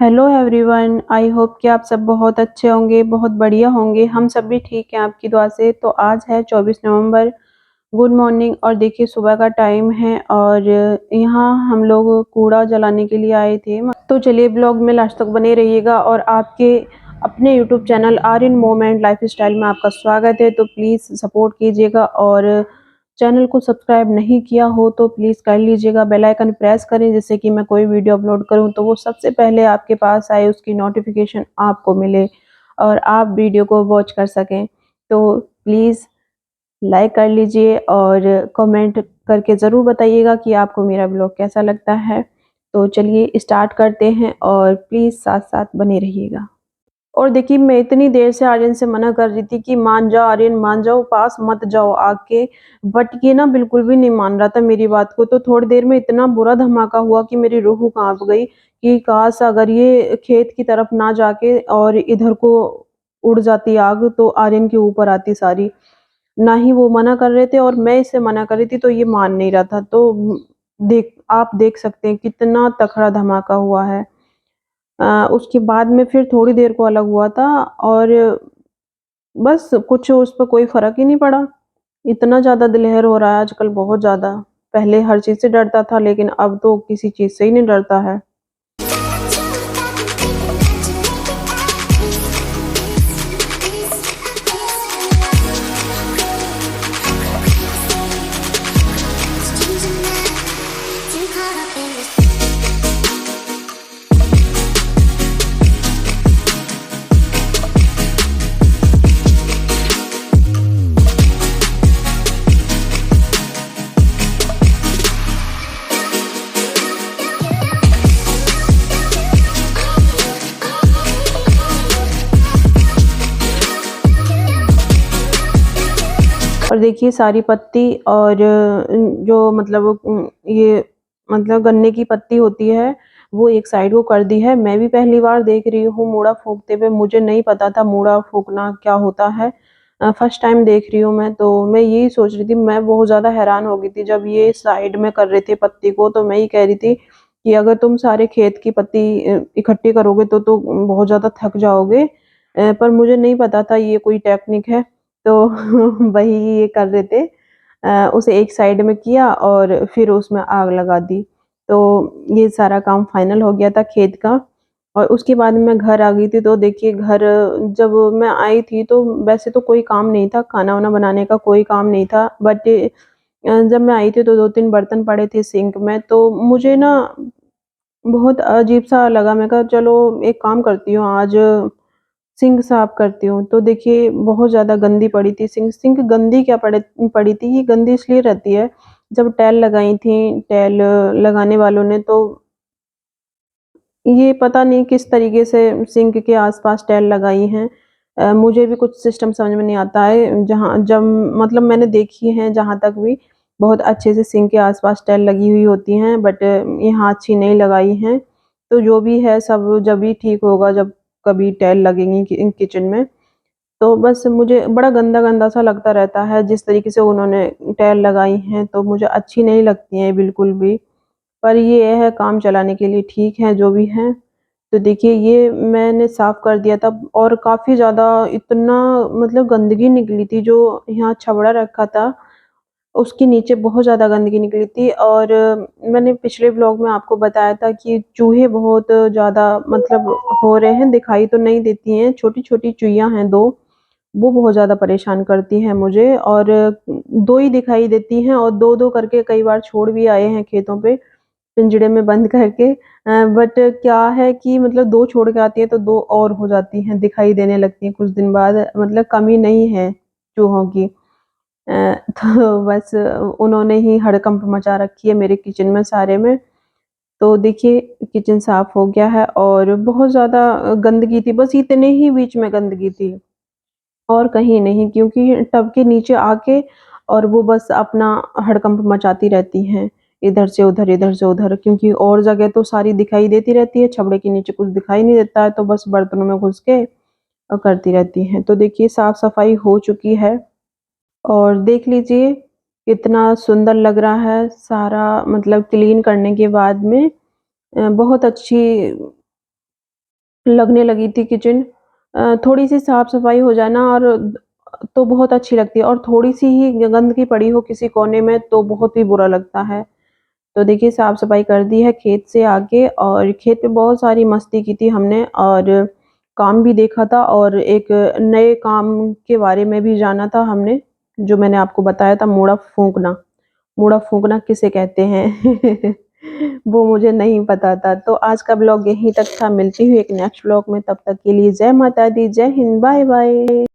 Hello everyone, I hope कि आप सब बहुत अच्छे होंगे, बहुत बढ़िया होंगे। हम सब भी ठीक हैं आपकी दुआ से। तो आज है 24 नवंबर। Good morning. और देखिए सुबह का टाइम है और यहाँ हम लोग कूड़ा जलाने के लिए आए थे। तो चलिए ब्लॉग में लास्ट तक बने रहिएगा। और आपके अपने YouTube channel Aryan moment lifestyle में आपका स्वागत है। तो प्लीज़ सपोर्ट कीजिएगा और चैनल को सब्सक्राइब नहीं किया हो तो प्लीज़ कर लीजिएगा। बेल आइकन प्रेस करें जिससे कि मैं कोई वीडियो अपलोड करूं तो वो सबसे पहले आपके पास आए, उसकी नोटिफिकेशन आपको मिले और आप वीडियो को वॉच कर सकें। तो प्लीज़ लाइक कर लीजिए और कमेंट करके ज़रूर बताइएगा कि आपको मेरा ब्लॉग कैसा लगता है। तो चलिए स्टार्ट करते हैं और प्लीज़ साथ साथ बने रहिएगा। और देखिए मैं इतनी देर से आर्यन से मना कर रही थी कि मान जाओ आर्यन, मान जाओ, पास मत जाओ आके, बट ये ना बिल्कुल भी नहीं मान रहा था मेरी बात को। तो थोड़ी देर में इतना बुरा धमाका हुआ कि मेरी रूह कांप गई कि काश अगर ये खेत की तरफ ना जाके और इधर को उड़ जाती आग तो आर्यन के ऊपर आती सारी। ना ही वो मना कर रहे थे और मैं इसे मना कर रही थी तो ये मान नहीं रहा था। तो देख आप देख सकते हैं कितना तगड़ा धमाका हुआ है। उसके बाद में फिर थोड़ी देर को अलग हुआ था और बस कुछ उस पे कोई फ़र्क ही नहीं पड़ा। इतना ज़्यादा दिलहर हो रहा है आजकल, बहुत ज़्यादा। पहले हर चीज़ से डरता था लेकिन अब तो किसी चीज़ से ही नहीं डरता है। और देखिए सारी पत्ती और जो मतलब ये मतलब गन्ने की पत्ती होती है वो एक साइड को कर दी है। मैं भी पहली बार देख रही हूँ मूड़ा फूँकते हुए, मुझे नहीं पता था मूड़ा फूँकना क्या होता है। फर्स्ट टाइम देख रही हूँ मैं, तो मैं यही सोच रही थी। मैं बहुत ज़्यादा हैरान हो गई थी जब ये साइड में कर रहे थे पत्ती को। तो मैं ये कह रही थी कि अगर तुम सारे खेत की पत्ती इकट्ठी करोगे तो बहुत ज़्यादा थक जाओगे। पर मुझे नहीं पता था ये कोई टेक्निक है। तो वही ये कर रहे थे। उसे एक साइड में किया और फिर उसमें आग लगा दी। तो ये सारा काम फाइनल हो गया था खेत का। और उसके बाद मैं घर आ गई थी। तो देखिए घर जब मैं आई थी तो वैसे तो कोई काम नहीं था, खाना-वाना बनाने का कोई काम नहीं था। बट जब मैं आई थी तो 2-3 बर्तन पड़े थे सिंक में। तो मुझे ना बहुत अजीब-सा लगा। मैं कहा चलो एक काम करती हूँ आज सिंक साफ करती हूँ। तो देखिए बहुत ज़्यादा गंदी पड़ी थी सिंक। सिंक गंदी क्या पड़ी पड़ी थी, ये गंदी इसलिए रहती है जब टाइल लगाई थी, टाइल लगाने वालों ने तो ये पता नहीं किस तरीके से सिंक के आस-पास टाइल लगाई हैं। मुझे भी कुछ सिस्टम समझ में नहीं आता है। जहाँ जब मतलब मैंने देखी हैं जहाँ तक भी, बहुत अच्छे से सिंक के आस-पास टाइल लगी हुई होती हैं, बट यहाँ अच्छी नहीं लगाई हैं। तो जो भी है सब जभी ठीक होगा जब कभी टाइल लगेंगी किचन में। तो बस मुझे बड़ा गंदा-गंदा सा लगता रहता है जिस तरीके से उन्होंने टाइल लगाई हैं, तो मुझे अच्छी नहीं लगती हैं बिल्कुल भी। पर ये है काम चलाने के लिए ठीक है जो भी है। तो देखिए ये मैंने साफ़ कर दिया था और काफ़ी ज़्यादा इतना मतलब गंदगी निकली थी। जो यहाँ छबड़ा रखा था उसके नीचे बहुत ज़्यादा गंदगी निकली थी। और मैंने पिछले व्लॉग में आपको बताया था कि चूहे बहुत ज़्यादा मतलब हो रहे हैं, दिखाई तो नहीं देती हैं, छोटी-छोटी चुईयाँ हैं 2, वो बहुत ज़्यादा परेशान करती हैं मुझे। और 2 ही दिखाई देती हैं और 2-2 करके कई बार छोड़ भी आए हैं खेतों पे, पिंजड़े में बंद करके। बट क्या है कि मतलब 2 छोड़ के आती हैं तो 2 और हो जाती हैं, दिखाई देने लगती हैं कुछ दिन बाद। मतलब कमी नहीं है चूहों की। तो बस उन्होंने ही हड़कंप मचा रखी है मेरे किचन में सारे में। तो देखिए किचन साफ हो गया है और बहुत ज़्यादा गंदगी थी, बस इतने ही बीच में गंदगी थी और कहीं नहीं, क्योंकि टब के नीचे आके और वो बस अपना हड़कंप मचाती रहती हैं, इधर से उधर, क्योंकि और जगह तो सारी दिखाई देती रहती है, छबड़े के नीचे कुछ दिखाई नहीं देता है, तो बस बर्तनों में घुस के करती रहती हैं। तो देखिए साफ-सफाई हो चुकी है और देख लीजिए कितना सुंदर लग रहा है सारा, मतलब क्लीन करने के बाद में बहुत अच्छी लगने लगी थी किचन। थोड़ी-सी साफ-सफाई हो जाए ना और तो बहुत अच्छी लगती है और थोड़ी-सी ही गंदगी पड़ी हो किसी कोने में तो बहुत ही बुरा लगता है। तो देखिए साफ-सफाई कर दी है खेत से आके और खेत में बहुत सारी मस्ती की थी हमने और काम भी देखा था और एक नए काम के बारे में भी जाना था हमने, जो मैंने आपको बताया था मोड़ा फूँकना। मोड़ा फूँकना किसे कहते हैं? वो मुझे नहीं पता था। तो आज का ब्लॉग यहीं तक था, मिलती हूँ एक नेक्स्ट ब्लॉग में, तब तक के लिए जय माता दी, जय हिंद, बाय बाय।